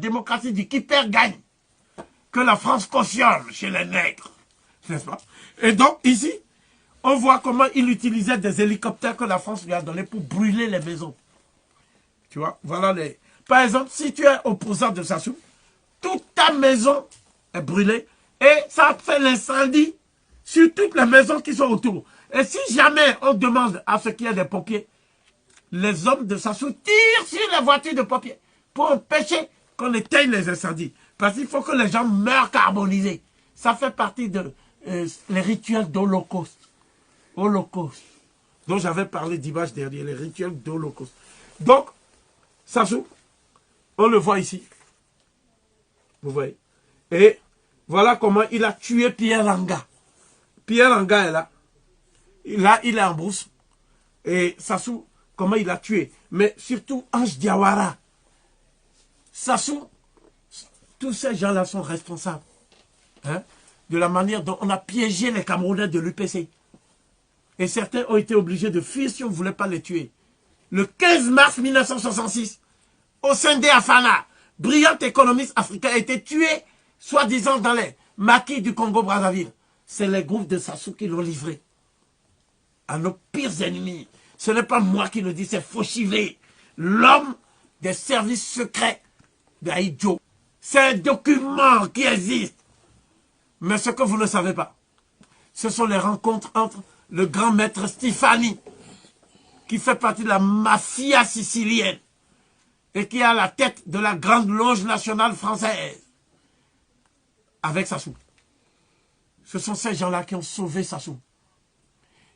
démocratie dit qui perd gagne, que la France cautionne chez les nègres, n'est-ce pas? Et donc, ici, on voit comment il utilisait des hélicoptères que la France lui a donnés pour brûler les maisons. Tu vois, voilà les... Par exemple, si tu es opposant de Sassou, toute ta maison est brûlée et ça fait l'incendie sur toutes les maisons qui sont autour. Et si jamais on demande à ce qu'il y ait des pompiers, les hommes de Sassou tirent sur les voitures de pompiers pour empêcher qu'on éteigne les incendies. Parce qu'il faut que les gens meurent carbonisés. Ça fait partie de les rituels d'Holocauste. Holocauste. Dont j'avais parlé dimanche dernier, les rituels d'Holocauste. Donc, Sassou, on le voit ici. Vous voyez. Et voilà comment il a tué Pierre Langa. Pierre Langa est là. Là, il est en brousse. Et Sassou, comment il a tué. Mais surtout, Ange Diawara. Sassou, tous ces gens-là sont responsables. Hein, de la manière dont on a piégé les Camerounais de l'UPC. Et certains ont été obligés de fuir si on ne voulait pas les tuer. Le 15 mars 1966, au sein d'Afana, brillant économiste africain a été tué, soi-disant dans les maquis du Congo-Brazzaville. C'est les groupes de Sassou qui l'ont livré à nos pires ennemis. Ce n'est pas moi qui le dis, c'est Fauchivé, l'homme des services secrets d'Aïdjo. C'est un document qui existe. Mais ce que vous ne savez pas, ce sont les rencontres entre le grand maître Stéphanie, qui fait partie de la mafia sicilienne, et qui est à la tête de la Grande Loge nationale française, avec Sassou. Ce sont ces gens-là qui ont sauvé Sassou.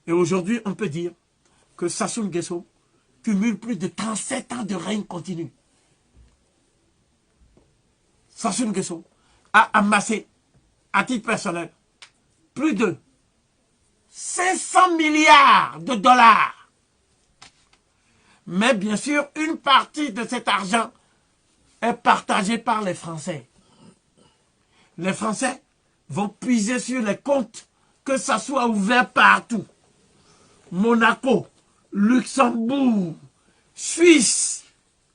Et aujourd'hui, on peut dire que Sassou Nguesso cumule plus de 37 ans de règne continu. Sassou Nguesso a amassé, à titre personnel, plus de 500 milliards de dollars. Mais bien sûr, une partie de cet argent est partagée par les Français. Les Français vont puiser sur les comptes que Sassou a ouverts partout. Monaco, Luxembourg, Suisse.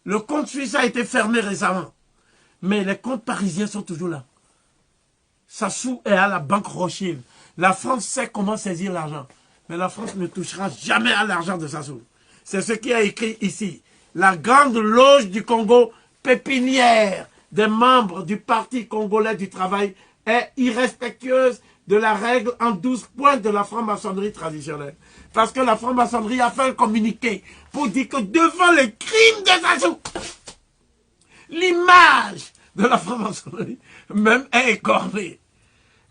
Le compte suisse a été fermé récemment. Mais les comptes parisiens sont toujours là. Sassou est à la banque Rothschild. La France sait comment saisir l'argent. Mais la France ne touchera jamais à l'argent de Sassou. C'est ce qui est écrit ici. La Grande Loge du Congo, pépinière des membres du Parti congolais du travail, est irrespectueuse de la règle en 12 points de la franc-maçonnerie traditionnelle. Parce que la franc-maçonnerie a fait un communiqué pour dire que devant les crimes de Sassou, l'image de la franc-maçonnerie même est écornée.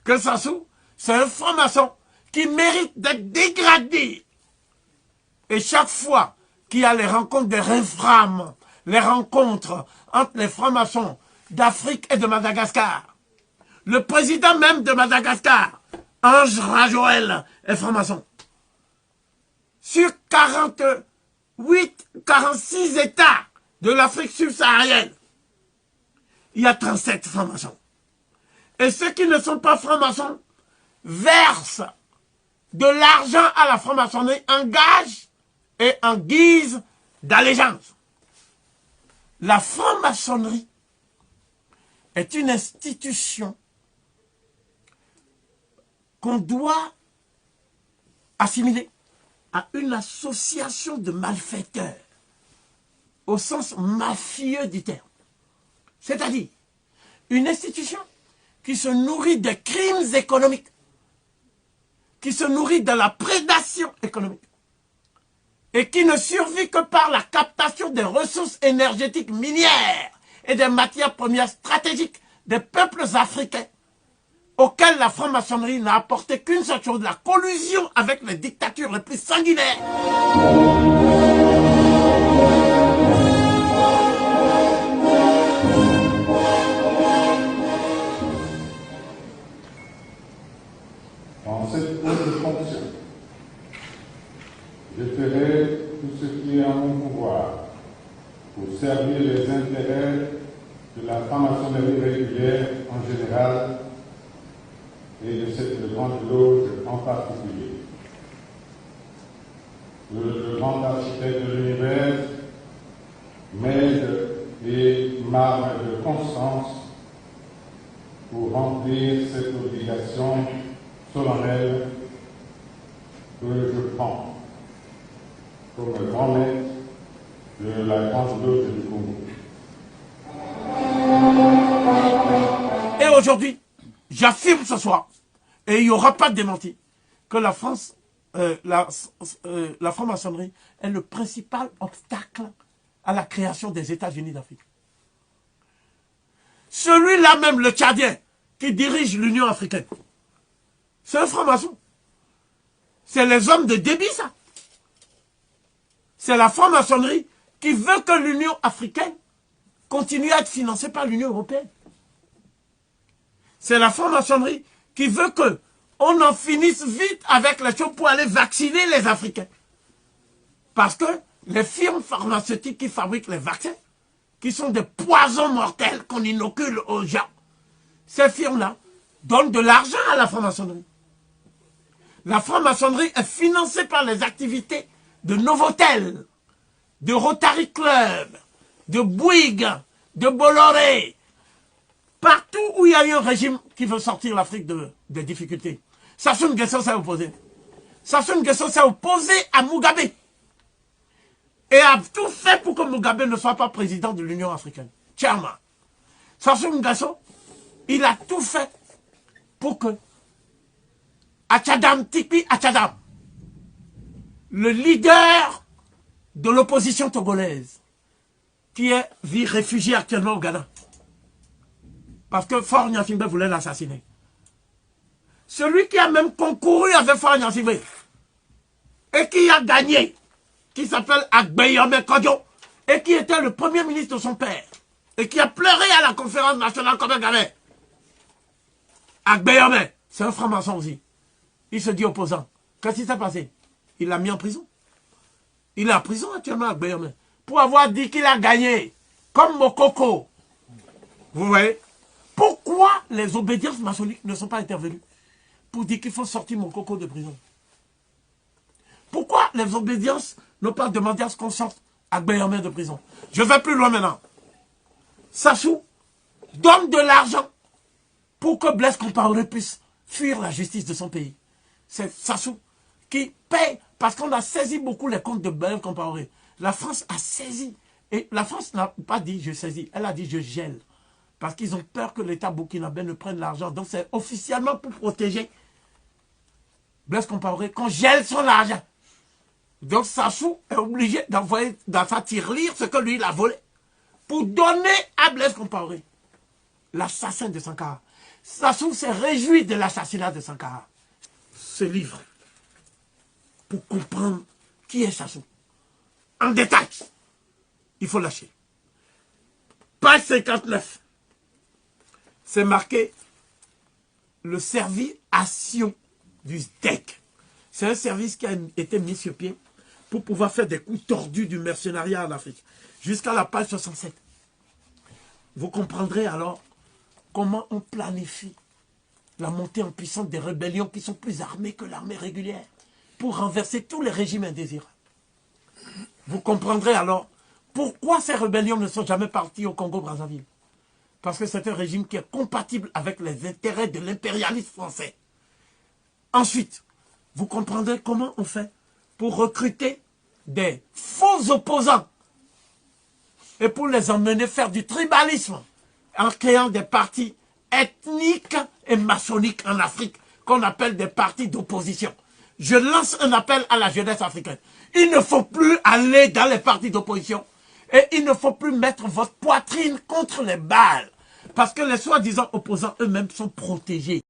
Que Sassou, c'est un franc-maçon qui mérite d'être dégradé. Et chaque fois qu'il y a les rencontres des Refram, les rencontres entre les francs-maçons d'Afrique et de Madagascar, le président même de Madagascar, Ange Rajoel, est franc-maçon. Sur 46 États de l'Afrique subsaharienne, il y a 37 francs-maçons. Et ceux qui ne sont pas francs-maçons versent de l'argent à la franc-maçonnerie en gage et en guise d'allégeance. La franc-maçonnerie est une institution qu'on doit assimiler à une association de malfaiteurs, au sens mafieux du terme. C'est-à-dire une institution qui se nourrit des crimes économiques, qui se nourrit de la prédation économique, et qui ne survit que par la captation des ressources énergétiques minières et des matières premières stratégiques des peuples africains, auxquels la franc-maçonnerie n'a apporté qu'une seule chose, la collusion avec les dictatures les plus sanguinaires. En cette haute fonction, je ferai tout ce qui est en mon pouvoir pour servir les intérêts de la franc-maçonnerie régulière en général et de cette grande loge en particulier. Le grand architecte de l'univers m'aide et m'arme de constance pour remplir cette obligation solennelle que je prends comme grand maître de la Grande Loge du Congo. Et aujourd'hui, j'affirme ce soir, et il n'y aura pas de démenti, que la France, la franc-maçonnerie est le principal obstacle à la création des États-Unis d'Afrique. Celui-là même, le Tchadien, qui dirige l'Union africaine, c'est un franc-maçon. C'est les hommes de Déby, ça. C'est la franc-maçonnerie qui veut que l'Union africaine continue à être financée par l'Union européenne. C'est la franc-maçonnerie qui veut que on en finisse vite avec les choses pour aller vacciner les Africains. Parce que les firmes pharmaceutiques qui fabriquent les vaccins, qui sont des poisons mortels qu'on inocule aux gens, ces firmes-là donnent de l'argent à la franc-maçonnerie. La franc-maçonnerie est financée par les activités de Novotel, de Rotary Club, de Bouygues, de Bolloré. Partout où il y a eu un régime qui veut sortir l'Afrique des difficultés. Sassou Nguesso s'est opposé. Sassou Nguesso s'est opposé à Mugabe. Et a tout fait pour que Mugabe ne soit pas président de l'Union africaine. Chairman. Sassou Nguesso, il a tout fait pour que Achadam Tikpi Achadam, le leader de l'opposition togolaise, qui est réfugié actuellement au Ghana, parce que Faure Gnassingbé voulait l'assassiner. Celui qui a même concouru avec Faure Gnassingbé et qui a gagné, qui s'appelle Agbeyome Kodjo, et qui était le premier ministre de son père, et qui a pleuré à la conférence nationale comme un gamin. Agbeyome, c'est un franc-maçon aussi. Il se dit opposant. Qu'est-ce qui s'est passé? Il l'a mis en prison. Il est en prison actuellement, Agbeyome, pour avoir dit qu'il a gagné, comme Mokoko. Vous voyez? Pourquoi les obédiences maçonniques ne sont pas intervenues pour dire qu'il faut sortir Mokoko de prison? Pourquoi les obédiences n'ont pas demandé à ce qu'on sorte Agbeyome de prison? Je vais plus loin maintenant. Sassou donne de l'argent pour que Blaise Compaoré puisse fuir la justice de son pays. C'est Sassou qui paye parce qu'on a saisi beaucoup les comptes de Blaise Compaoré. La France a saisi. Et la France n'a pas dit je saisis, elle a dit je gèle. Parce qu'ils ont peur que l'État burkinabé ne prenne l'argent. Donc c'est officiellement pour protéger Blaise Compaoré qu'on gèle son argent. Donc Sassou est obligé d'envoyer dans sa tirelire ce que lui il a volé. Pour donner à Blaise Compaoré, l'assassin de Sankara. Sassou s'est réjoui de l'assassinat de Sankara. Ce livre, pour comprendre qui est Sassou, en détail, il faut lâcher. Page 59. C'est marqué le service action du SDEC. C'est un service qui a été mis sur pied pour pouvoir faire des coups tordus du mercenariat en Afrique. Jusqu'à la page 67. Vous comprendrez alors comment on planifie la montée en puissance des rébellions qui sont plus armées que l'armée régulière pour renverser tous les régimes indésirables. Vous comprendrez alors pourquoi ces rébellions ne sont jamais parties au Congo-Brazzaville. Parce que c'est un régime qui est compatible avec les intérêts de l'impérialisme français. Ensuite, vous comprendrez comment on fait pour recruter des faux opposants et pour les emmener faire du tribalisme en créant des partis ethniques et maçonniques en Afrique qu'on appelle des partis d'opposition. Je lance un appel à la jeunesse africaine. Il ne faut plus aller dans les partis d'opposition et il ne faut plus mettre votre poitrine contre les balles parce que les soi-disant opposants eux-mêmes sont protégés.